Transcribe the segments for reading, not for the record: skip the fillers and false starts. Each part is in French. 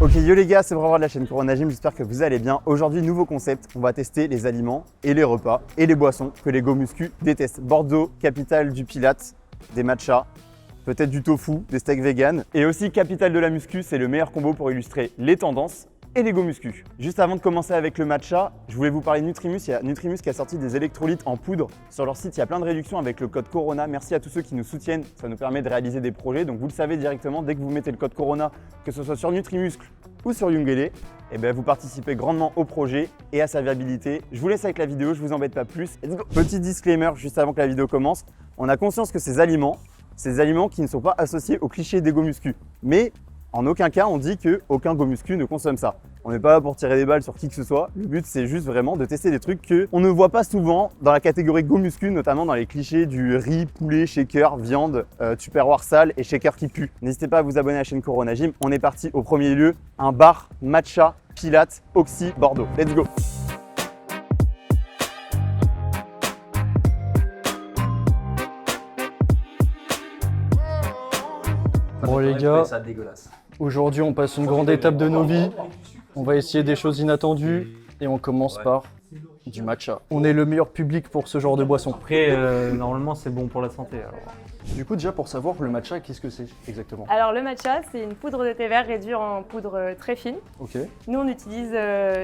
Ok, yo les gars, c'est Bravo de la chaîne Corona Gym, j'espère que vous allez bien. Aujourd'hui, nouveau concept, on va tester les aliments et les repas et les boissons que les go muscu détestent. Bordeaux, capitale du Pilates, des matchas, peut-être du tofu, des steaks vegan. Et aussi capitale de la muscu, c'est le meilleur combo pour illustrer les tendances et les go muscu. Juste avant de commencer avec le matcha, je voulais vous parler de Nutrimus. Il y a Nutrimus qui a sorti des électrolytes en poudre. Sur leur site, il y a plein de réductions avec le code Corona. Merci à tous ceux qui nous soutiennent, ça nous permet de réaliser des projets. Donc vous le savez directement, dès que vous mettez le code Corona, que ce soit sur Nutrimuscle ou sur Youngele, et vous participez grandement au projet et à sa viabilité. Je vous laisse avec la vidéo, je vous embête pas plus. Let's go. Petit disclaimer juste avant que la vidéo commence. On a conscience que ces aliments qui ne sont pas associés au cliché des go muscu. Mais en aucun cas, on dit qu'aucun go muscu ne consomme ça. On n'est pas là pour tirer des balles sur qui que ce soit. Le but, c'est juste vraiment de tester des trucs qu'on ne voit pas souvent dans la catégorie go muscu, notamment dans les clichés du riz, poulet, shaker, viande, tupperware sale et shaker qui pue. N'hésitez pas à vous abonner à la chaîne Corona Gym. On est parti au premier lieu, un bar matcha, Pilates, Oxy, Bordeaux. Let's go! Bon les gars, aujourd'hui on passe une grande étape de nos vies. On va essayer des choses inattendues et on commence par du matcha. On est le meilleur public pour ce genre de boisson. Après, normalement, c'est bon pour la santé. Alors. Du coup, déjà pour savoir le matcha, qu'est-ce que c'est exactement? Alors le matcha, c'est une poudre de thé vert réduite en poudre très fine. Ok. Nous, on utilise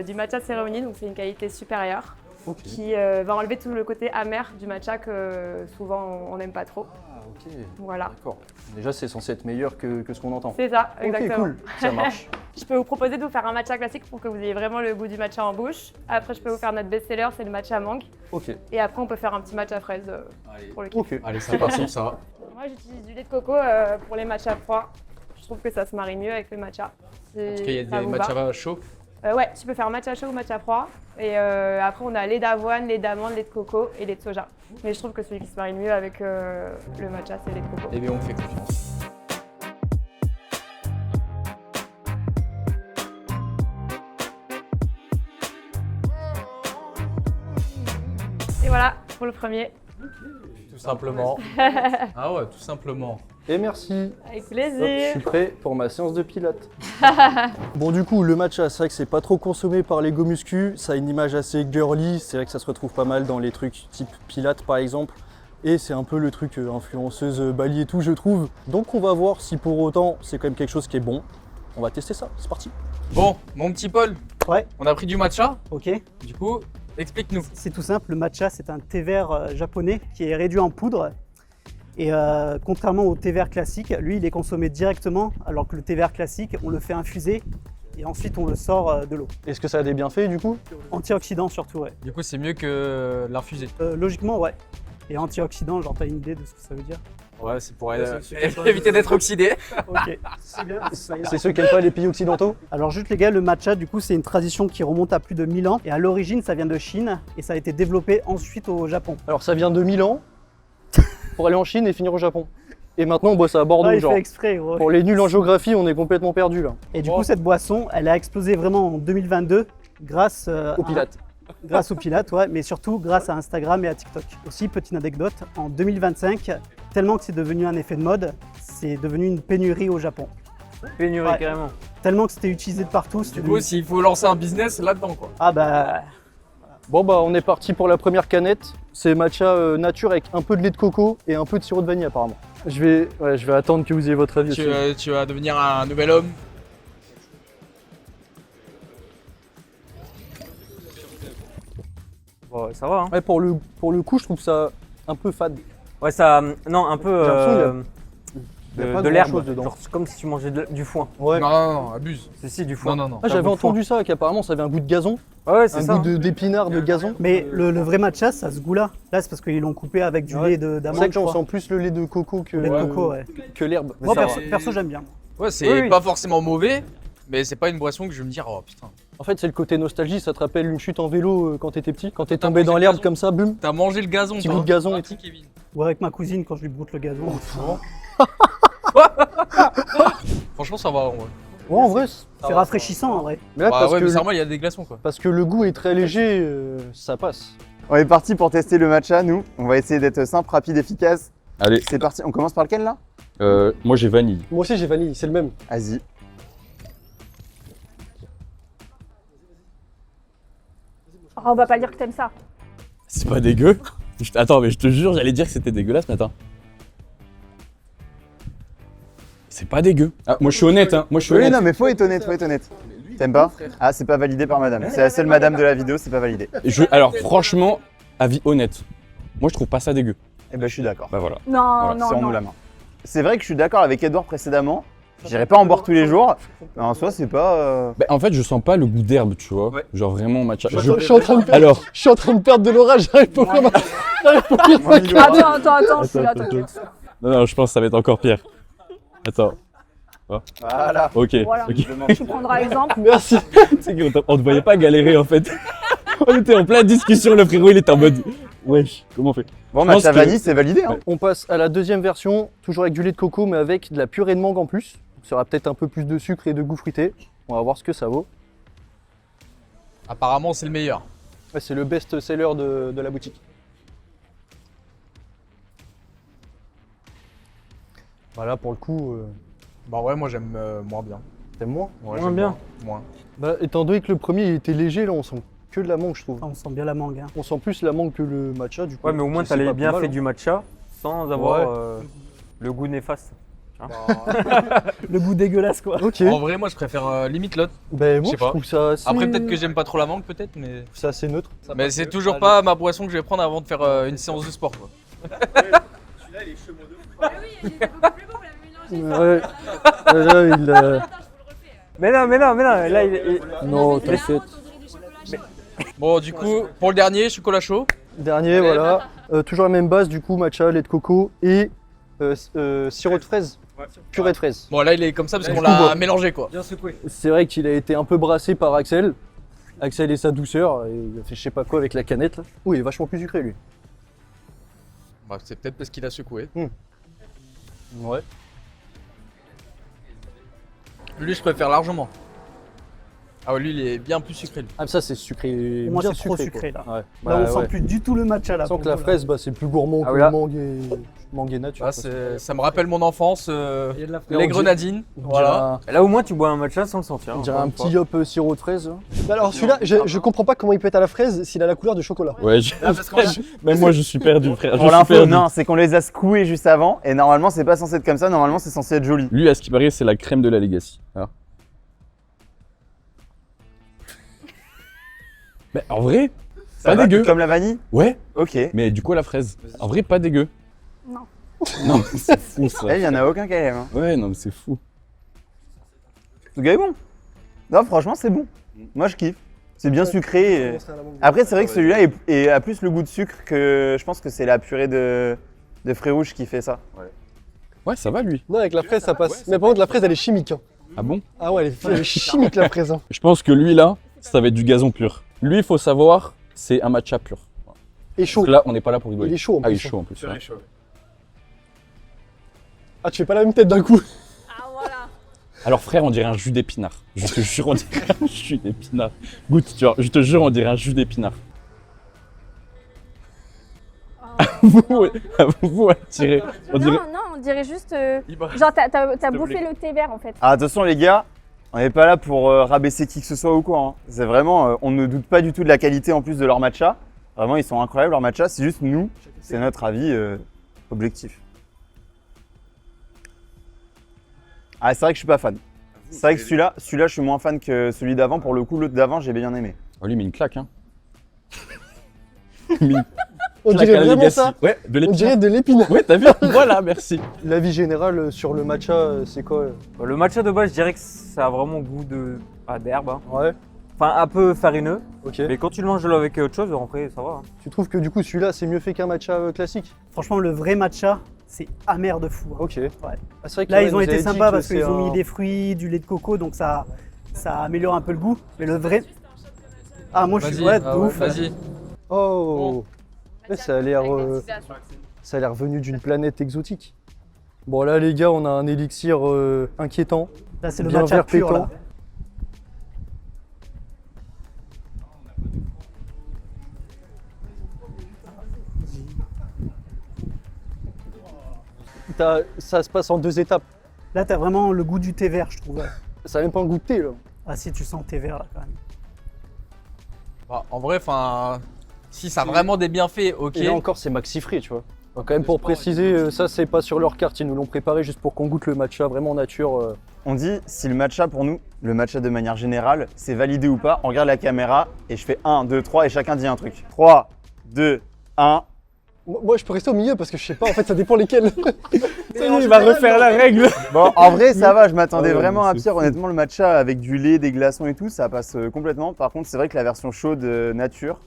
du matcha cérémonie, donc c'est une qualité supérieure Ok. qui va enlever tout le côté amer du matcha que souvent on n'aime pas trop. Ah ok. Voilà. D'accord. Déjà c'est censé être meilleur que ce qu'on entend. C'est ça, exactement. Ok, cool. Ça marche. Je peux vous proposer de vous faire un matcha classique pour que vous ayez vraiment le goût du matcha en bouche. Après, je peux vous faire notre best-seller, c'est le matcha mangue. Ok. Et après, on peut faire un petit matcha fraise pour le kiff. Ok. Allez, c'est parti, ça va. Moi, j'utilise du lait de coco pour les matchas froids. Je trouve que ça se marie mieux avec le matcha. Parce qu'il y a des matchas chauds. Ouais, tu peux faire matcha chaud ou matcha froid. Et après, on a lait d'avoine, lait d'amande, lait de coco et lait de soja. Mais je trouve que celui qui se marie le mieux avec le matcha, c'est lait de coco. Eh bien, on fait confiance. Et voilà pour le premier. Tout simplement. Ah ouais, tout simplement. Et merci. Avec Hop, je plaisir. suis prêt pour ma séance de pilates. Bon du coup le matcha, c'est vrai que c'est pas trop consommé par les go muscu, ça a une image assez girly, c'est vrai que ça se retrouve pas mal dans les trucs type pilates par exemple. Et c'est un peu le truc influenceuse Bali et tout je trouve. Donc on va voir si pour autant c'est quand même quelque chose qui est bon. On va tester ça, c'est parti. Bon, mon petit Paul. Ouais. On a pris du matcha. Ok, Du coup, explique-nous. c'est tout simple. Le matcha, c'est un thé vert japonais qui est réduit en poudre. Et contrairement au thé vert classique, lui, il est consommé directement, alors que le thé vert classique, on le fait infuser et ensuite on le sort de l'eau. Est-ce que ça a des bienfaits du coup? Antioxydant surtout, ouais. Du coup, c'est mieux que l'infusé. Logiquement, ouais. Et antioxydant, genre, t'as une idée de ce que ça veut dire? Ouais, c'est pour éviter d'être oxydé. Ok, c'est bien. C'est ceux qui n'aiment pas les pays occidentaux? Alors juste les gars, le matcha, du coup, c'est une tradition qui remonte à plus de 1000 ans. Et à l'origine, ça vient de Chine et ça a été développé ensuite au Japon. Alors ça vient de Milan pour aller en Chine et finir au Japon. Et maintenant on boit ça à Bordeaux Ah, il genre. fait exprès, gros. Pour les nuls en géographie, on est complètement perdu là. Et du coup, cette boisson, elle a explosé vraiment en 2022 grâce Au Pilates. Grâce au Pilates, ouais, mais surtout grâce à Instagram et à TikTok. Aussi, petite anecdote, en 2025, tellement que c'est devenu un effet de mode, c'est devenu une pénurie au Japon. Pénurie Ouais. carrément. Tellement que c'était utilisé de partout. c'est Du devenu- coup, s'il faut lancer un business là-dedans, quoi. Ah bah, Bon bah on est parti pour la première canette. C'est matcha nature avec un peu de lait de coco et un peu de sirop de vanille apparemment. Je vais attendre que vous ayez votre avis. Tu vas devenir un nouvel homme. Bon, ça va. Hein. Ouais, pour le coup, je trouve ça un peu fade. Ouais, ça. Non, un peu. J'ai l'impression il y a pas de l'herbe. grand-chose dedans. Genre, c'est comme si tu mangeais du foin. Ouais. Non, abuse. Si, du foin. Non. Ah, j'avais un goût de entendu ça, qu'apparemment ça avait un goût de gazon, Ouais, c'est un ça. goût d'épinard, de gazon. mais le vrai matcha, ça a ce goût-là. Là, c'est parce qu'ils l'ont coupé avec du Ouais. lait C'est vrai d'amande, que je on crois. sent plus le lait de coco que, Lait de coco, ouais. que l'herbe. Moi, ça perso, j'aime bien. Ouais, c'est Oui, oui. pas forcément mauvais, mais c'est pas une boisson que je vais me dire, oh putain. En fait, c'est le côté nostalgie, ça te rappelle une chute en vélo quand t'étais petit. Quand t'es T'as tombé mangé dans le l'herbe gazon. comme ça, boum. T'as mangé le gazon, Petit toi. bout de gazon et Petit tout. Kevin. Ou avec ma cousine quand je lui broute le gazon. Franchement, ça va. Ouais, Ouais, en vrai, C'est rafraîchissant en vrai. mais là, bah, parce, ouais, que mais c'est normal, il y a des glaçons, quoi. parce que le goût est très léger, ça passe. On est parti pour tester le matcha, nous. On va essayer d'être simple, rapide, efficace. Allez, C'est parti, on commence par lequel là? moi j'ai vanille. Moi aussi, j'ai vanille, c'est le même. Vas-y. Oh, on va pas dire que t'aimes ça. C'est pas dégueu. Attends, mais je te jure, j'allais dire que c'était dégueulasse, mais attends. C'est pas dégueu. Ah, moi je suis honnête, hein. Moi je suis Oui, honnête. non, mais faut être honnête, faut être honnête. T'aimes pas? Ah, c'est pas validé par madame. C'est la seule madame de la vidéo, c'est pas validé. Alors franchement, avis honnête, moi je trouve pas ça dégueu. Eh ben, je suis d'accord. Bah voilà. Non, non, Serrons-nous non. la main. C'est vrai que je suis d'accord avec Edouard précédemment. J'irai pas en boire tous les jours, mais en soi, c'est pas. Bah, en fait, je sens pas le goût d'herbe, tu vois. Ouais. Genre vraiment matcha. Je suis en train de perdre, Alors, je suis en train de perdre de l'orage, j'arrive pas à Moi, il aura- Attends, je suis là, t'inquiète. non, je pense que ça va être encore pire. Attends. Voilà. Ok. Voilà. Ok. Tu prendras exemple. Merci. C'est qu'on te voyait pas galérer en fait. On était en pleine discussion, le frérot il était en mode. Wesh, comment on fait? Bon, Je pense matcha que- vanille, c'est validé. Hein. On passe à la deuxième version, toujours avec du lait de coco, mais avec de la purée de mangue en plus. Ça aura peut-être un peu plus de sucre et de goût fruité. On va voir ce que ça vaut. Apparemment, c'est le meilleur. Ouais, c'est le best-seller de la boutique. Voilà, pour le coup, Bah ouais, moi j'aime moins bien. t'aimes moins. Ouais, Moins j'aime bien. Moins. Bah, étant donné que le premier il était léger, là on sent que de la mangue, je trouve. On sent bien la mangue. Hein. On sent plus la mangue que le matcha, du coup. Ouais, mais au moins, C'est t'as pas bien plus mal, fait hein. du matcha sans avoir Ouais. le goût néfaste. Le goût dégueulasse, quoi. Ok. En vrai, moi je préfère limite l'autre. Ben je moi sais je pas. trouve ça assez... Après, peut-être que j'aime pas trop la mangue, peut-être, mais. c'est assez neutre. Mais c'est toujours pas ma boisson que je vais prendre avant de faire une séance de sport, quoi. Ouais. Là, il... Mais non, là, Non, t'inquiète. Bon, du coup, pour le dernier, chocolat chaud. Dernier, voilà. Toujours la même base, du coup, matcha, lait de coco et sirop de fraise. Purée de fraise. Bon, là, il est comme ça parce qu'on Du coup, l'a bon. mélangé, quoi. bien secoué. C'est vrai qu'il a été un peu brassé par Axel. Axel et sa douceur, et il a fait je sais pas quoi avec la canette là. Oui, il est vachement plus sucré lui. Bah, c'est peut-être parce qu'il a secoué. Ouais. Lui, je préfère largement. Ah ouais, lui, il est bien plus sucré. Lui. Ah, ça c'est sucré. Pour moi, bien c'est trop quoi. sucré, là. Ouais. Là, Bah, on sent ouais. plus du tout le matcha, là. Sans pour que la nous, là. fraise, bah, c'est plus gourmand Ah que oui, là. mangue et nature. Ah, ça me rappelle mon enfance, les dirait- grenadines. Voilà. Là, au moins, tu bois un matcha sans le sentir. On dirait encore un une fois. petit hop sirop de fraise. Alors celui-là, je comprends pas comment il peut être à la fraise s'il a la couleur du chocolat. Ouais, même moi je suis perdu, frère. Pour Je suis l'info, perdu. non, c'est qu'on les a secoués juste avant, et normalement, c'est pas censé être comme ça, normalement, c'est censé être joli. Lui, à ce qui paraît, c'est la crème de la Legacy. Alors. Mais en vrai, Ça pas va, dégueu. Comme la vanille? Ouais, Ok. mais du coup, la fraise. En vrai, pas dégueu. Non. Non, mais c'est fou ça. Eh, il y en a aucun qui aime. Hein. Ouais, non, mais c'est fou. Ce gars est bon. Non, franchement, c'est bon. Moi, je kiffe. C'est bien sucré. Après, c'est vrai que celui-là a plus le goût de sucre que je pense que c'est la purée de fruits rouges qui fait ça. Ouais, ça va lui. Non, avec la fraise ça passe. Mais par contre la fraise elle est chimique. Hein. Ah bon? Ah ouais, elle est chimique la fraise. Hein. Je pense que lui là, ça va être du gazon pur. Lui, il faut savoir, c'est un matcha pur. Et chaud. Donc là, on n'est pas là pour rigoler. Il est chaud en Ah, il est plus. chaud en plus. ouais. Ah tu fais pas la même tête d'un coup. Ah, voilà. Alors frère, on dirait un jus d'épinard. Je te jure, on dirait un jus d'épinard. Goûte, tu vois, je te jure, on dirait un jus d'épinard. Vous, on dirait. Non, non, on dirait juste. Genre, t'as bouffé le thé vert en fait. Ah, attention, les gars, on n'est pas là pour rabaisser qui que ce soit ou quoi. Hein. C'est vraiment, on ne doute pas du tout de la qualité en plus de leur matcha. Vraiment, ils sont incroyables, leur matcha. C'est juste nous, c'est notre avis objectif. Ah, c'est vrai que je suis pas fan. C'est vrai que celui-là, je suis moins fan que celui d'avant. Pour le coup, l'autre d'avant, j'ai bien aimé. Oh, lui, il met une claque, hein. Il met une On claque dirait à la vraiment Legacy. ça. Ouais, de On l'épinard. dirait de l'épinard. Ouais, t'as vu? Voilà, merci. L'avis général sur le matcha, c'est quoi? Le matcha de base, je dirais que ça a vraiment goût d'herbe. Hein. Ouais, Enfin, un peu farineux. ok. Mais quand tu le manges avec autre chose, après, ça va. Hein. Tu trouves que du coup celui-là c'est mieux fait qu'un matcha classique? Franchement, le vrai matcha, c'est amer de fou. hein. Ok. Ah, c'est vrai que Là, ouais, ils ont nous été avait dit sympas que parce c'est qu'ils ont un- mis des fruits, du lait de coco, donc ça améliore un peu le goût. Mais le vrai. Ah, moi, je suis Vas-y, ouais, de ouf. vas-y. Oh ouais, ça a l'air venu d'une planète exotique. Bon là les gars, on a un élixir inquiétant. Là, c'est le bien matcha vert pur. pétant. Là. Ça se passe en 2 étapes. Là, t'as vraiment le goût du thé vert, je trouve. ouais. Ça a même pas un goût de thé là. Ah, si, tu sens le thé vert là quand même. Bah, en vrai, enfin, si ça a vraiment des bienfaits, ok. Et là encore, c'est Maxi Free, tu vois. Donc, quand même, pour préciser, ça, c'est pas sur leur carte. Ils nous l'ont préparé juste pour qu'on goûte le matcha vraiment en nature. On dit si le matcha pour nous, le matcha de manière générale, c'est validé ou pas. On regarde la caméra et je fais 1, 2, 3 et chacun dit un truc. 3, 2, 1. Moi, je peux rester au milieu parce que je sais pas, en fait, ça dépend lesquels. Il va refaire la règle. Bon, en vrai, ça va, je m'attendais Ah ouais, vraiment mais à c'est pire. fou. Honnêtement, le matcha avec du lait, des glaçons et tout, ça passe complètement. Par contre, c'est vrai que la version chaude nature,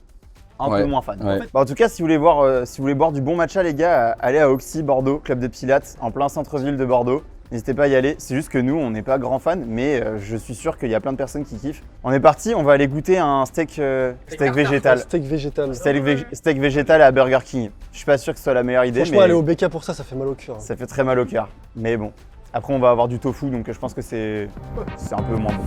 un Ouais, peu moins fan. ouais. Bon, en tout cas, si vous voulez boire du bon matcha, les gars, allez à Oxy Bordeaux, club de pilates, en plein centre-ville de Bordeaux. N'hésitez pas à y aller. C'est juste que nous, on n'est pas grands fans, mais je suis sûr qu'il y a plein de personnes qui kiffent. On est parti, on va aller goûter un steak végétal. Steak végétal. Steak végétal à Burger King. Je suis pas sûr que ce soit la meilleure idée, Franchement, mais aller au BK pour ça, ça fait mal au cœur. ça fait très mal au cœur. Mais bon, après on va avoir du tofu, donc je pense que c'est un peu moins bon.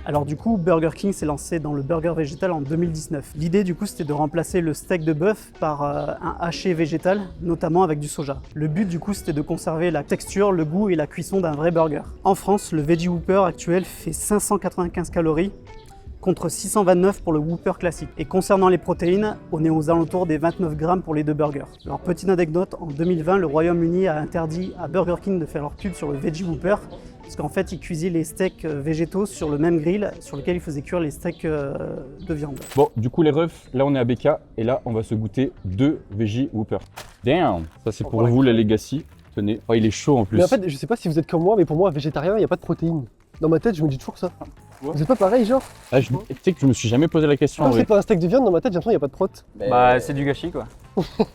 Alors du coup, Burger King s'est lancé dans le burger végétal en 2019. L'idée du coup, c'était de remplacer le steak de bœuf par un haché végétal, notamment avec du soja. Le but du coup, c'était de conserver la texture, le goût et la cuisson d'un vrai burger. En France, le Veggie Whopper actuel fait 595 calories contre 629 pour le Whopper classique. Et concernant les protéines, on est aux alentours des 29 grammes pour les deux burgers. Alors petite anecdote, en 2020, le Royaume-Uni a interdit à Burger King de faire leur pub sur le Veggie Whopper parce qu'en fait, ils cuisaient les steaks végétaux sur le même grill sur lequel ils faisaient cuire les steaks de viande. Bon, du coup, les refs, là, on est à BK et là, on va se goûter 2 Veggie Whopper. Damn! Ça, c'est pour vous, la Legacy. Tenez. Oh, il est chaud en plus. Mais en fait, je sais pas si vous êtes comme moi, mais pour moi, végétarien, il n'y a pas de protéines. Dans ma tête, je me dis toujours ça. Ouais. Vous êtes pas pareil, genre? Ah, tu sais que je me suis jamais posé la question. en Quand vrai. c'est pas un steak de viande, dans ma tête, j'ai l'impression qu'il n'y a pas de prot. Bah, c'est du gâchis quoi.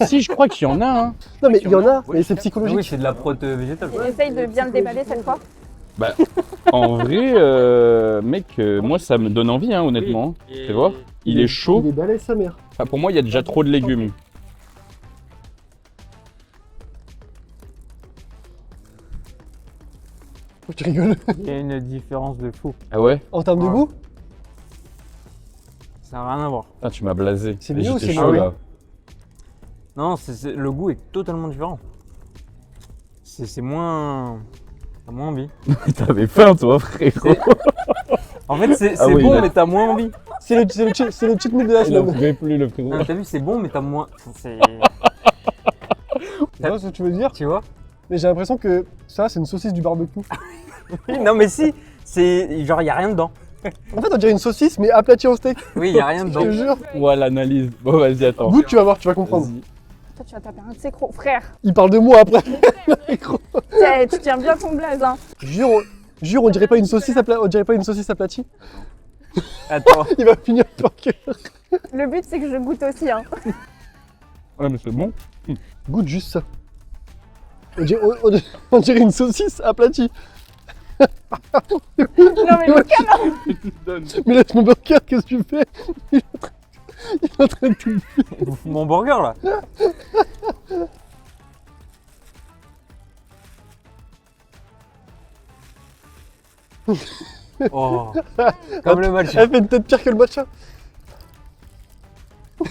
Si, je crois qu'il y en a. Hein. Non, mais il y en a, Oui. mais c'est Ah psychologique. oui, c'est de la prot végétale. On essaye de bien le déballer cette fois. Bah, en vrai, mec, moi, ça me donne envie, hein, honnêtement. Oui. Tu vois? Il est chaud. Il est balèze, sa mère. Enfin, pour moi, il y a déjà trop de légumes. Oh, tu rigoles. Il y a une différence de fou. Ah ouais? En termes de Ouais. goût, Ça n'a rien à voir. Putain, tu m'as blasé. C'est mieux ou J'étais c'est chaud, mauvais? là. Non, le goût est totalement différent. C'est moins. T'as moins envie. T'avais faim, toi, frérot. En fait, c'est Ah oui, bon, là. mais t'as moins envie. c'est le cheat meal de la Il en semaine. pouvait plus, le frérot. Non, t'as vu, c'est bon, mais t'as moins. C'est. Tu vois ce que tu veux dire? Tu vois? Mais j'ai l'impression que ça, c'est une saucisse du barbecue. Oui, non, mais si. C'est. Genre, y a rien dedans. En fait, on dirait une saucisse, mais aplatie au steak. Oui, y a rien Je dedans. te jure. Ouais, l'analyse. Bon, vas-y, attends. Goûte, tu vas voir, tu vas comprendre. Vas-y. Toi, tu vas taper un de ses crocs. Frère, Il parle de moi après. tu tiens bien ton blaze, hein. Jure, on dirait pas une saucisse aplatie. Attends. Il va finir par cœur. Le but, c'est que je goûte aussi, hein. Ouais, mais c'est bon. Goûte juste ça. On dirait une saucisse aplatie. Non, mais Lucas, Mais laisse mon burger, qu'est-ce que tu fais? Il est en train de tout. Il bouffe mon burger là. Oh. Comme le match. Elle fait une tête pire que le matcha.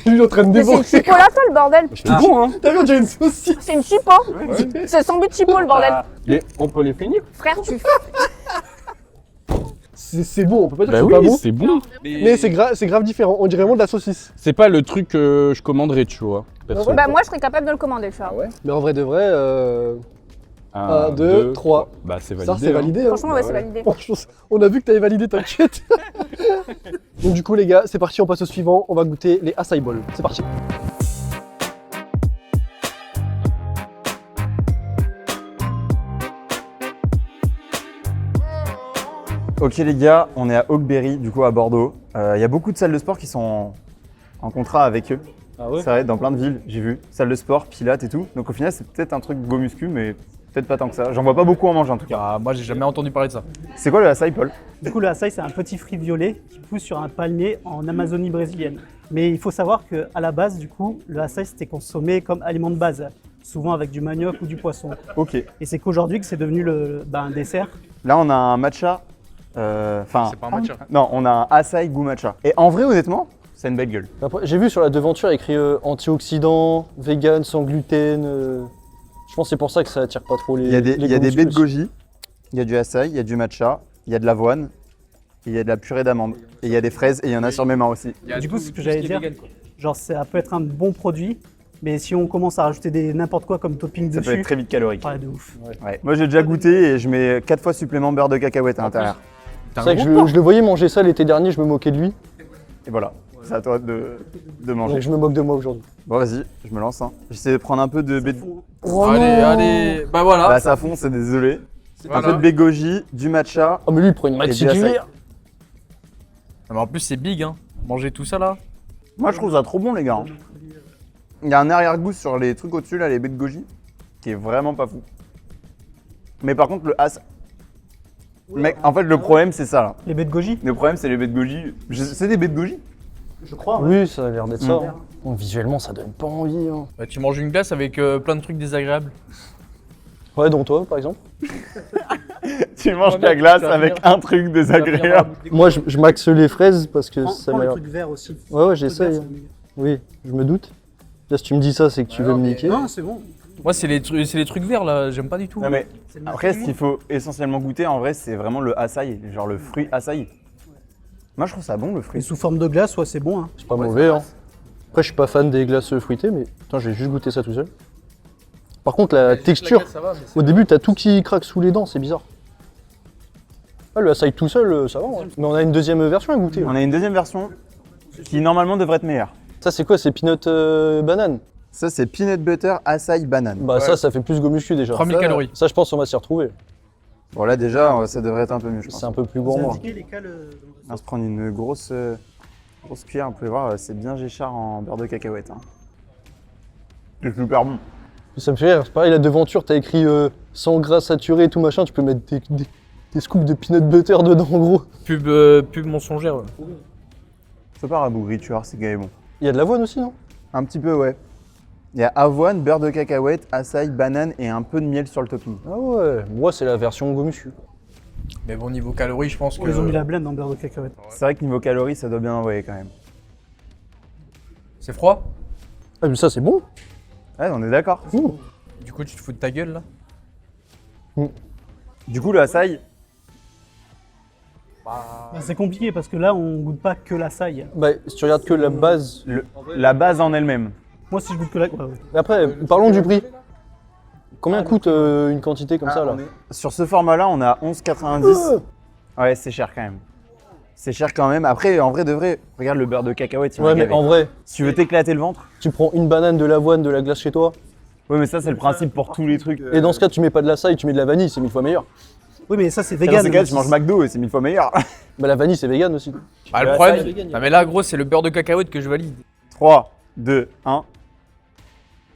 Lui, il est en train de mais c'est une débourser. chipolata, le bordel. C'est bon, hein. T'as vu, on dirait une saucisse. C'est une chipo. C'est sans but de chipo, le bordel. On peut les finir? Frère, tu C'est bon, on peut pas dire Bah que oui, c'est pas bon. c'est bon. Mais c'est grave différent. On dirait vraiment de la saucisse. C'est pas le truc que je commanderais, tu vois. Perso. Bah, moi, je serais capable de le commander, tu vois. Mais en vrai de vrai, 1, 2, 2, 3. Bah, c'est validé. Ça, c'est validé. hein. Franchement, ouais, c'est validé. Franchement, on a vu que t'avais validé, t'inquiète. Donc du coup les gars, c'est parti, on passe au suivant. On va goûter les acai bowls. C'est parti. Ok les gars, on est à Hawkberry, du coup à Bordeaux. Il y a beaucoup de salles de sport qui sont en contrat avec eux. Ah ouais? C'est vrai, dans plein de villes, j'ai vu. Salle de sport, pilates et tout. Donc au final, c'est peut-être un truc go muscu, mais peut-être pas tant que ça. J'en vois pas beaucoup en manger en tout cas. Ah, moi, j'ai jamais entendu parler de ça. C'est quoi le açaï, Paul? Du coup, le açaï, c'est un petit fruit violet qui pousse sur un palmier en Amazonie brésilienne. Mais il faut savoir qu'à la base, du coup, le açaï, c'était consommé comme aliment de base, souvent avec du manioc ou du poisson. Ok. Et c'est qu'aujourd'hui que c'est devenu un dessert. Là, on a un matcha. Enfin, C'est pas un matcha. non, on a un açaï goût matcha. Et en vrai, honnêtement, c'est une belle gueule. Après, j'ai vu sur la devanture écrit antioxydant, vegan, sans gluten. Je pense que c'est pour ça que ça attire pas trop les. Il y a des baies de goji. il y a du açaï, il y a du matcha, il y a de l'avoine, et il y a de la purée d'amande. Et il y a des fraises et il y en a sur mes mains aussi. Du coup, ce que j'allais dire, genre ça peut être un bon produit, mais si on commence à rajouter n'importe quoi comme topping Ça dessus, peut être très vite calorique. ouais, de ouf. Ouais. Moi j'ai déjà goûté et je mets 4 fois supplément beurre de cacahuète à l'intérieur. C'est vrai que je le voyais manger ça l'été dernier, je me moquais de lui. Et voilà, c'est à toi de manger. Donc je me moque de moi aujourd'hui. Bon vas-y, je me lance. Hein. J'essaie de prendre un peu de baie de... Oh allez, non. allez. Bah voilà. Bah ça fond, c'est désolé. Un Voilà. peu de baie goji, du matcha. Oh mais lui il prend une maxi Et du cuillère. Ah, mais en plus, c'est big, hein. Manger tout ça là. Moi je trouve ça trop bon les gars. Il y a un arrière-goût sur les trucs au-dessus là, les baies de goji, qui est vraiment pas fou. Mais par contre le as... Mec, en fait le problème c'est ça là. Les baies de goji, Le problème c'est les baies de goji. C'est des baies de goji? je crois. Ouais. Oui, ça a l'air d'être ça. hein. Bon, visuellement ça donne pas envie. Hein. Bah, tu manges une glace avec plein de trucs désagréables. Ouais, dont toi par exemple. Tu manges Ouais, ta mec, glace tu vas avec venir- un truc désagréable. Moi je maxe les fraises parce que ça Prends m'a le l'air. truc vert aussi. Ouais, j'essaye. Oui, je me doute. Là, si tu me dis ça, c'est que tu veux me niquer. Non, c'est bon. Moi, c'est les trucs verts là, j'aime pas du tout. Non mais C'est le après, ce maximum. qu'il faut essentiellement goûter en vrai, c'est vraiment le açaï, genre le fruit açaï. Moi, je trouve ça bon le Et fruit. sous forme de glace, ouais, c'est bon. Hein. C'est pas mauvais, hein. Après, je suis pas fan des glaces fruitées, mais putain, j'ai juste goûté ça tout seul. Par contre, la texture, au début, t'as tout qui craque sous les dents, c'est bizarre. Ah, le açaï tout seul, ça va. Ouais. Mais on a une deuxième version à goûter. On a une deuxième version qui normalement devrait être meilleure. Ça, c'est quoi? C'est peanut banane? Ça, c'est peanut butter açaï banane. Bah, ça fait plus gomuscu déjà. 3000 Ça, calories. Ça, je pense qu'on va s'y retrouver. Bon là déjà, ça devrait être un peu mieux, je pense. C'est un peu plus Vous gourmand. indiquez les cales On va se prendre une grosse cuillère, vous pouvez voir, c'est bien Géchard en beurre de cacahuète. Hein. C'est super bon. Ça me fait rire. C'est pareil, la devanture, t'as écrit sans gras saturé et tout machin. Tu peux mettre des scoops de peanut butter dedans, en gros. Pub mensongère. Ouais. C'est pas rabougriture, c'est quand même bon. Il y a de l'avoine aussi, non? Un petit peu, ouais. Il y a avoine, beurre de cacahuète, açaï, banane et un peu de miel sur le topping. Ah ouais, moi, c'est la version gomuscu. Mais bon, niveau calories, je pense que. Ils ont mis la blende en beurre de cacahuète. C'est vrai que niveau calories, ça doit bien envoyer quand même. C'est froid. Ah, mais ça, c'est bon. Ouais, on est d'accord. Du coup, tu te fous de ta gueule là. Du coup, le açaï, Bah, c'est compliqué parce que là, on goûte pas que la saille. Bah, si tu regardes que la base. la base en elle-même. Moi, si je goûte que la. Ouais, ouais. Mais après, parlons du prix. Combien coûte une quantité comme ça là? Sur ce format-là, on a 11,90. Ouais, c'est cher quand même. C'est cher quand même. Après, en vrai de vrai, regarde le beurre de cacahuète. Ouais, mais en vrai, Si tu veux t'éclater le ventre. tu prends une banane, de l'avoine, de la glace chez toi, Ouais, mais ça, c'est le principe pour tous les trucs. et dans ce cas, tu mets pas de la saille, tu mets de la vanille, c'est 1000 fois meilleur. Oui, mais ça, c'est Dans vegan. ces cas, tu manges McDo et c'est 1000 fois meilleur. Bah, la vanille, c'est vegan aussi. Bah, le Ouais, problème. ça, vegan, Non, mais là, gros, c'est le beurre de cacahuète que je valide. 3, 2, 1.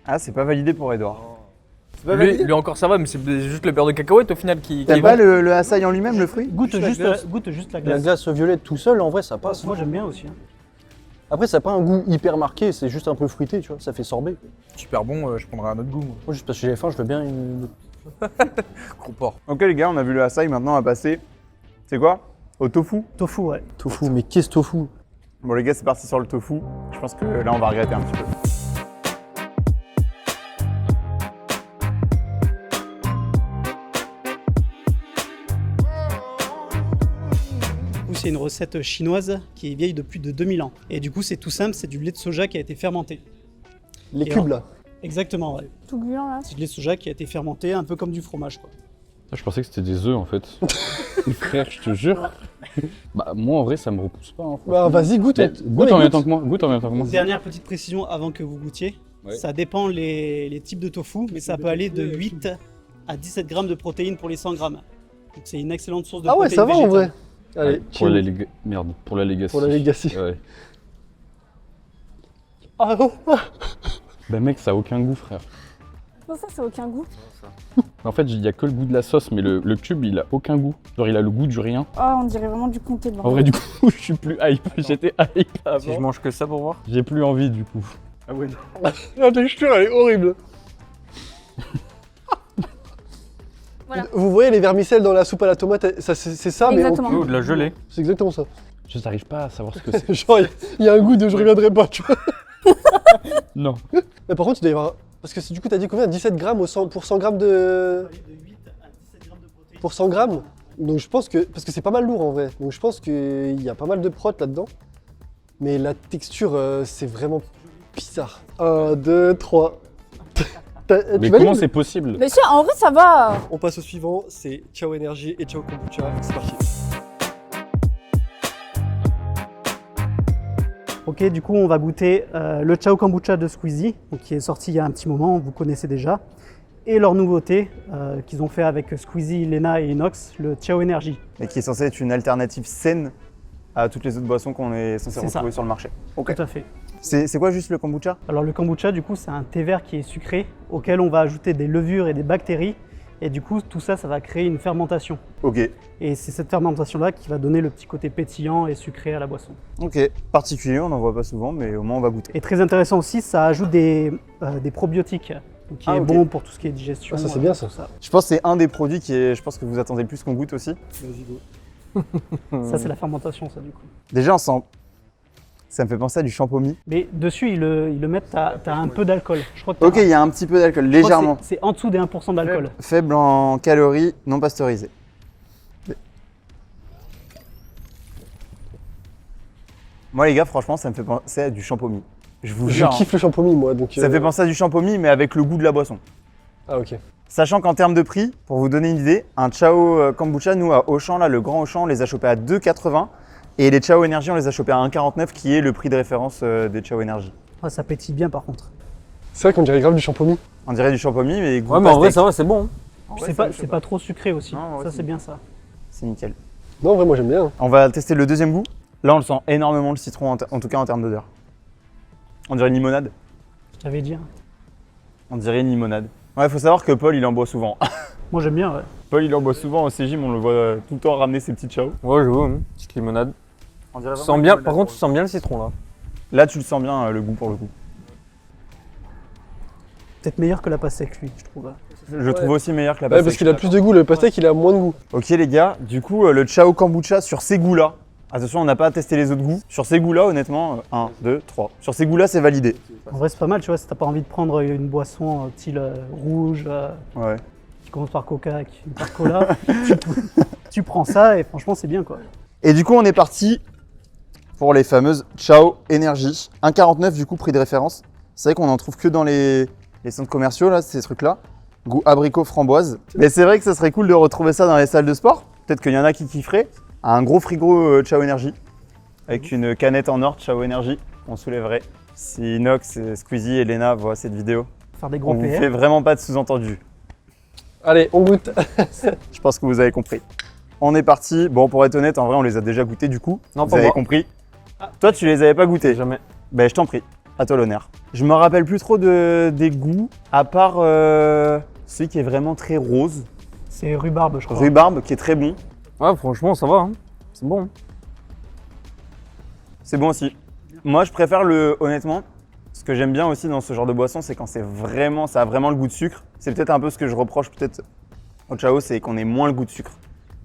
Ah, c'est pas validé pour Edouard. C'est pas validé. Lui encore, ça va, mais c'est juste le beurre de cacahuète au final qui. T'aimes est pas bon. le açaï en lui-même, le fruit? Goûte la juste, glace. goûte juste la La glace. glace violette tout seul, en vrai, ça passe. Moi, j'aime bien aussi. Hein. Après, ça n'a pas un goût hyper marqué, c'est juste un peu fruité, tu vois, ça fait sorbet. Super bon, je prendrai un autre goût. Moi. Moi, juste parce que j'ai faim, je veux bien une. Gros porc. Ok les gars, on a vu le açaï, maintenant on va passer. C'est quoi? Au tofu? Tofu, ouais. Tofu, mais qu'est-ce tofu? Bon les gars, c'est parti sur le tofu. Je pense que là on va regretter un petit peu. Du coup, c'est une recette chinoise qui est vieille de plus de 2000 ans. Et du coup, c'est tout simple, c'est du lait de soja qui a été fermenté. Les Et cubes alors là. Exactement, ouais. Tout gluant là. C'est du lait de soja qui a été fermenté, un peu comme du fromage, quoi. Ah, je pensais que c'était des œufs en fait. Frère, je te jure. Bah, moi en vrai, ça me repousse pas. Hein, Bah, vas-y, goûte. Mais goûte en même temps que moi. Goûte en même temps que moi. Dernière petite précision avant que vous goûtiez. Ouais. Ça dépend les types de tofu, mais ça peut aller de 8 à 17 grammes de protéines pour les 100 grammes. Donc c'est une excellente source de Ah ouais, protéines ça va en végétales. vrai. Allez, Pour la, chill. merde, pour la legacy. Pour la legacy. Ouais. Ah oh. Bah mec, ça a aucun goût frère. Non, ça a aucun goût. En fait, il y a que le goût de la sauce, mais le cube, il a aucun goût. Genre, il a le goût du rien. Oh, on dirait vraiment du comté de En vrai, du coup, je suis plus hype. J'étais hype avant. Si je mange que ça pour voir. J'ai plus envie du coup. Ah ouais. La texture, elle est horrible. Voilà. Vous voyez les vermicelles dans la soupe à la tomate, ça, c'est ça, Exactement. mais Oh, de la gelée. c'est exactement ça. Je n'arrive pas à savoir ce que c'est. Genre, il y a un goût de je reviendrai pas, tu vois. Non. Mais par contre, il doit y avoir. Parce que du coup, t'as dit combien? 17 grammes pour 100 grammes de. pour 100 grammes. Donc je pense que, parce que c'est pas mal lourd en vrai, donc je pense qu'il y a pas mal de prot là-dedans. Mais la texture, c'est vraiment bizarre. 1, 2, 3. Mais comment c'est possible? Mais si, en vrai, ça va. On passe au suivant, c'est Ciao Energy et Ciao Kombucha. C'est parti. Ok, du coup, on va goûter le Ciao Kombucha de Squeezie, donc, qui est sorti il y a un petit moment, vous connaissez déjà. Et leur nouveauté qu'ils ont fait avec Squeezie, Lena et Inox, le Ciao Energy. Et qui est censé être une alternative saine à toutes les autres boissons qu'on est censé retrouver sur le marché. Ok. Tout à fait. C'est quoi juste le kombucha? Alors le kombucha, du coup, c'est un thé vert qui est sucré, auquel on va ajouter des levures et des bactéries. Et du coup, tout ça, ça va créer une fermentation. Ok. Et c'est cette fermentation-là qui va donner le petit côté pétillant et sucré à la boisson. Ok. Particulier, on n'en voit pas souvent, mais au moins on va goûter. Et très intéressant aussi, ça ajoute des probiotiques, donc qui est bon pour tout ce qui est digestion. Ah, ça c'est bien ça. Je pense que c'est un des produits je pense que vous attendez le plus qu'on goûte aussi. Vas-y, go. Ça, c'est la fermentation, ça, du coup. Déjà, on sent. Ça me fait penser à du champomis. Mais dessus, ils le mettent, t'as un peu d'alcool. Je crois que Ok, il y a un petit peu d'alcool, légèrement. C'est en dessous des 1% d'alcool. Faible en calories, non pasteurisé. Moi, les gars, franchement, ça me fait penser à du champomis. Je vous Je jure. kiffe le champomis moi, donc. Ça me fait penser à du champomis, mais avec le goût de la boisson. Ah ok. Sachant qu'en termes de prix, pour vous donner une idée, un Ciao Kombucha, nous à Auchan, là, le grand Auchan, on les a chopés à 2,80. Et les Ciao Energy, on les a chopés à 1,49, qui est le prix de référence des Ciao Energy. Ah, ça pétille bien, par contre. C'est vrai qu'on dirait grave du champomis. On dirait du champomis, mais goût Ouais, mais en vrai, pastèque. ça va, c'est bon. C'est pas trop sucré aussi. Non, ouais, ça, c'est c'est bien ça. C'est nickel. Non, en vrai, moi j'aime bien. On va tester le deuxième goût. Là, on le sent énormément le citron, en tout cas en termes d'odeur. On dirait une limonade. Je t'avais dit. Hein. On dirait une limonade. Ouais, faut savoir que Paul, il en boit souvent. Moi, j'aime bien, ouais. Paul, il en boit souvent au Cégim, on le voit tout le temps ramener ses petits Ciao. Ouais, je vois, petite limonade. On dirait Tu sens bien, par contre, tu sens bien le citron là. Là, tu le sens bien, le goût pour le coup. Peut-être meilleur que la pastèque, lui, je trouve. Je trouve aussi meilleur que la Ouais, pastèque. parce qu'il a plus de goût, le pastèque il a moins de goût. Ok les gars, du coup le Ciao Kombucha sur ces goûts-là, attention on n'a pas testé les autres goûts, sur ces goûts-là honnêtement, 1, 2, 3, sur ces goûts-là c'est validé. En vrai, c'est pas mal, tu vois, si t'as pas envie de prendre une boisson style rouge, Ouais. qui commence par Coca, qui finit par Cola, tu prends ça et franchement, c'est bien, quoi. Et du coup on est parti pour les fameuses Ciao Energy. 1,49 du coup prix de référence. C'est vrai qu'on en trouve que dans les centres commerciaux là, ces trucs-là. Goût abricot framboise. Mais c'est vrai que ça serait cool de retrouver ça dans les salles de sport. Peut-être qu'il y en a qui kifferaient. Un gros frigo Ciao Energy. Avec une canette en or Ciao Energy. On soulèverait. Si Inox, Squeezie et Lena voient cette vidéo, Faire des on gros vous PR. fait vraiment pas de sous-entendu. Allez, on goûte. Je pense que vous avez compris. On est parti. Bon, pour être honnête, en vrai, on les a déjà goûtés du coup. Non, vous pas avez moi. compris. Toi, tu les avais pas goûtés. Jamais. Ben, je t'en prie. À toi l'honneur. Je me rappelle plus trop des goûts, à part celui qui est vraiment très rose. C'est rhubarbe, je crois. Rhubarbe, qui est très bon. Ouais, franchement, ça va. Hein. C'est bon. C'est bon aussi. Moi, je préfère honnêtement, ce que j'aime bien aussi dans ce genre de boisson, c'est quand ça a vraiment le goût de sucre. C'est peut-être un peu ce que je reproche peut-être au Ciao, c'est qu'on ait moins le goût de sucre.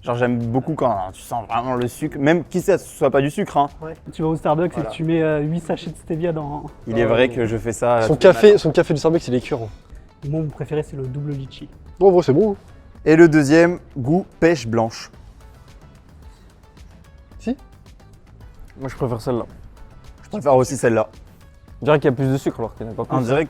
Genre j'aime beaucoup quand tu sens vraiment le sucre, même qui sait, ce soit pas du sucre. Hein. Ouais. Tu vas au Starbucks Voilà. et tu mets 8 sachets de stevia dans... Il est vrai que je fais ça. Son tous les matins. café du Starbucks il est écœurant. Moi, mon préféré, c'est le double litchi. Bon, en vrai, c'est bon. Et le deuxième, goût pêche blanche. Moi, je préfère celle-là. Je préfère aussi celle-là. On dirait qu'il y a plus de sucre alors qu'il n'y en a pas plus. On dirait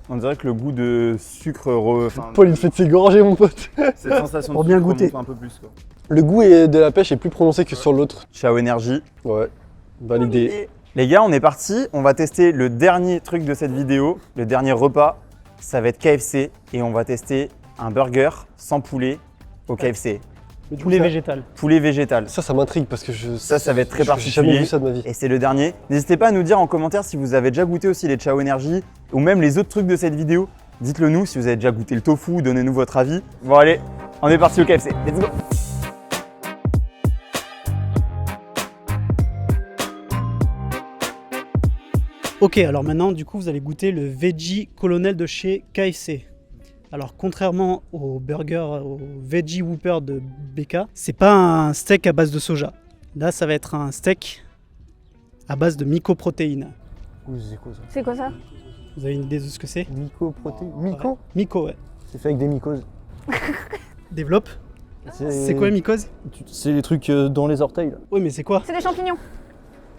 on dirait que le goût de sucre, Paul il fait de ses gorgées, mon pote. cette sensation Pour de bien sucre goûter. remonte un peu plus. Quoi. Le goût de la pêche est plus prononcé que sur l'autre. Ciao Energy. Ouais, validé. Les gars, on est parti. On va tester le dernier truc de cette vidéo, le dernier repas. Ça va être KFC et on va tester un burger sans poulet au KFC. Poulet végétal. Poulet végétal. Ça m'intrigue parce que Ça va être très J'ai jamais particulier. vu ça de ma vie. Et c'est le dernier. N'hésitez pas à nous dire en commentaire si vous avez déjà goûté aussi les Ciao Energy ou même les autres trucs de cette vidéo. Dites-le nous si vous avez déjà goûté le tofu, donnez-nous votre avis. Bon allez, on est parti au KFC. Let's go. Ok, alors maintenant, du coup, vous allez goûter le Veggie Colonel de chez KFC. Alors, contrairement au burger, au Veggie Whopper de BK, c'est pas un steak à base de soja. Là, ça va être un steak à base de mycoprotéines. C'est quoi ça? C'est quoi ça? Vous avez une idée de ce que c'est? Mycoprotéines. Myco, ouais. C'est fait avec des mycoses. Développe. C'est quoi, mycose? C'est les trucs dans les orteils. Là. Oui, mais c'est quoi? C'est des champignons.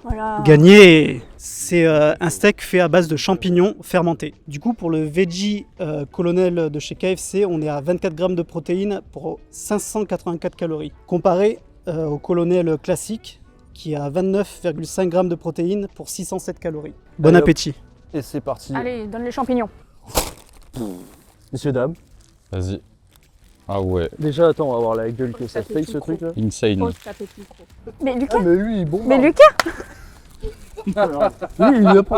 Voilà. Gagné! C'est un steak fait à base de champignons fermentés. Du coup, pour le veggie colonel de chez KFC, on est à 24 grammes de protéines pour 584 calories. Comparé au colonel classique, qui est à 29,5 grammes de protéines pour 607 calories. Bon Allez, appétit! Et c'est parti. Allez, donne les champignons. Messieurs, dames. Vas-y. Ah ouais, Déjà, attends, on va voir la gueule que ça fait ce truc là. insane. Pose ta petite croc. Mais Lucas, Mais lui, bon. mais Lucas, Lui,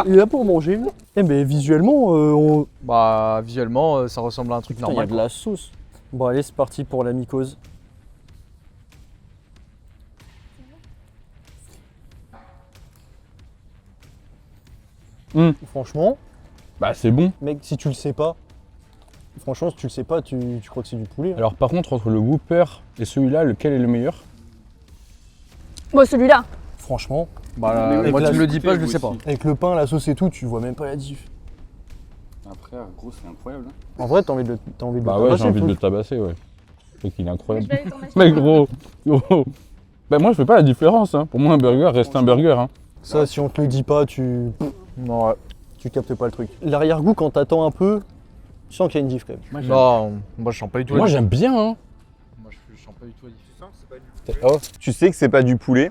il est là pour manger. Eh, mais visuellement, Bah, visuellement, ça ressemble à un truc putain, il y a normal. de la sauce. Bon, allez, c'est parti pour la mycose. Franchement, Bah c'est bon. mec, si tu le sais pas, franchement, si tu le sais pas, tu crois que c'est du poulet. hein. Alors par contre, entre le Whopper et celui-là, lequel est le meilleur? bon celui-là. Franchement, Bah, Mais moi, là, tu me le dis pas, je le vous sais pas. aussi. avec le pain, la sauce et tout, tu vois même pas la diff. Après, gros, c'est incroyable. En vrai, t'as envie de le Bah ouais, tabasser, j'ai envie de le le truc. tabasser, ouais. Le truc, il est incroyable. Je vais aller t'en acheter Mais un. gros, bah moi je fais pas la différence, hein. Pour moi un burger reste un burger, hein. Ça, si on te le dit pas, tu captes pas le truc. L'arrière-goût, quand t'attends un peu, tu sens qu'il y a une diff quand même. Non, moi, je sens pas du tout. Moi la j'aime bien, hein. Moi, je sens pas du tout la différence. Oh, tu sais que c'est pas du poulet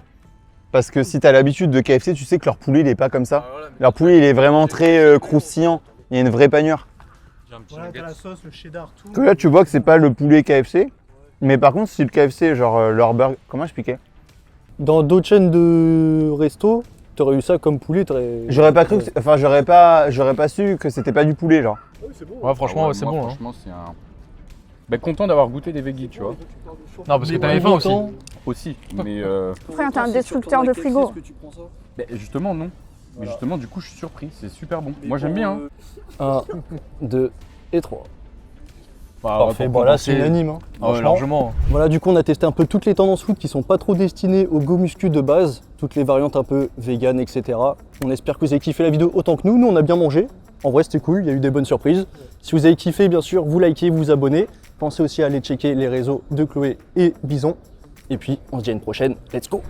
parce que si t'as l'habitude de KFC, tu sais que leur poulet il est pas comme ça. Leur poulet il est vraiment très croustillant. Il y a une vraie panure. Voilà, t'as la sauce, le cheddar, tout. Que là tu vois que c'est pas le poulet KFC. Mais par contre si le KFC genre leur burger, comment expliquer? Dans d'autres chaînes de resto, t'aurais eu ça comme poulet, J'aurais pas cru, enfin j'aurais pas su que c'était pas du poulet genre. Ouais, franchement, Ah ouais, c'est moi, bon. Hein. Franchement, c'est un. Bah content d'avoir goûté des veggies, tu vois. Non, parce que t'avais faim aussi. Aussi, mais Frère, t'es un destructeur de frigo. bah, justement non. Mais justement du coup je suis surpris, c'est super bon. Moi j'aime bien. Hein. 1, 2 et 3. Bah, Parfait, pour bon là c'est compenser- unanime. Hein. Ah ouais, Franchement. largement. Voilà, du coup on a testé un peu toutes les tendances food qui sont pas trop destinées au go muscu de base, toutes les variantes un peu vegan, etc. On espère que vous avez kiffé la vidéo autant que nous on a bien mangé. En vrai c'était cool, il y a eu des bonnes surprises. Si vous avez kiffé, bien sûr, vous likez, vous abonnez. Pensez aussi à aller checker les réseaux de Chloé et Bison. Et puis on se dit à une prochaine, let's go!